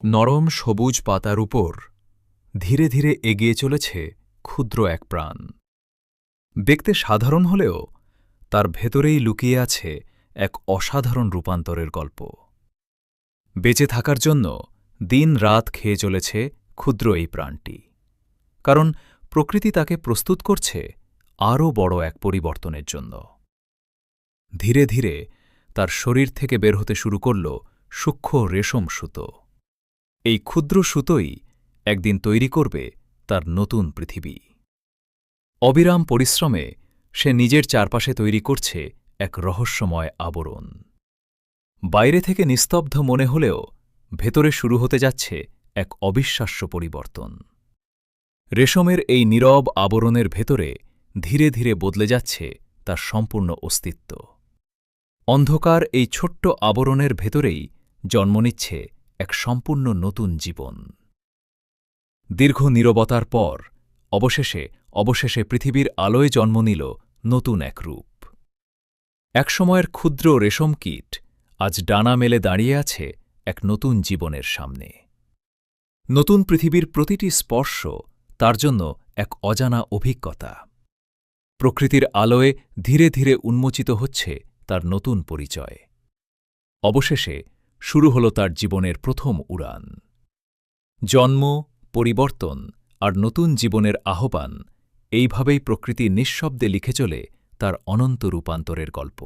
নরম সবুজ পাতার উপর ধীরে ধীরে এগিয়ে চলেছে ক্ষুদ্র এক প্রাণ। দেখতে সাধারণ হলেও তার ভেতরেই লুকিয়ে আছে এক অসাধারণ রূপান্তরের গল্প। বেঁচে থাকার জন্য দিন রাত খেয়ে চলেছে ক্ষুদ্র এই প্রাণটি, কারণ প্রকৃতি তাকে প্রস্তুত করছে আরও বড় এক পরিবর্তনের জন্য। ধীরে ধীরে তার শরীর থেকে বের হতে শুরু করল সূক্ষ্ম রেশম সুতো। এই ক্ষুদ্র সুতোই একদিন তৈরি করবে তার নতুন পৃথিবী। অবিরাম পরিশ্রমে সে নিজের চারপাশে তৈরি করছে এক রহস্যময় আবরণ। বাইরে থেকে নিস্তব্ধ মনে হলেও ভেতরে শুরু হতে যাচ্ছে এক অবিশ্বাস্য পরিবর্তন। রেশমের এই নীরব আবরণের ভেতরে ধীরে ধীরে বদলে যাচ্ছে তার সম্পূর্ণ অস্তিত্ব। অন্ধকার এই ছোট্ট আবরণের ভেতরেই জন্ম নিচ্ছে এক সম্পূর্ণ নতুন জীবন। দীর্ঘ নীরবতার পর অবশেষে পৃথিবীর আলোয় জন্ম নিল নতুন এক রূপ। একসময়ের ক্ষুদ্র রেশম কীট আজ ডানা মেলে দাঁড়িয়ে আছে এক নতুন জীবনের সামনে। নতুন পৃথিবীর প্রতিটি স্পর্শ তার জন্য এক অজানা অভিজ্ঞতা। প্রকৃতির আলোয় ধীরে ধীরে উন্মোচিত হচ্ছে তার নতুন পরিচয়। অবশেষে শুরু হল তার জীবনের প্রথম উড়ান। জন্ম, পরিবর্তন আর নতুন জীবনের আহ্বান, এইভাবেই প্রকৃতি নিঃশব্দে লিখে চলে তার অনন্ত রূপান্তরের গল্প।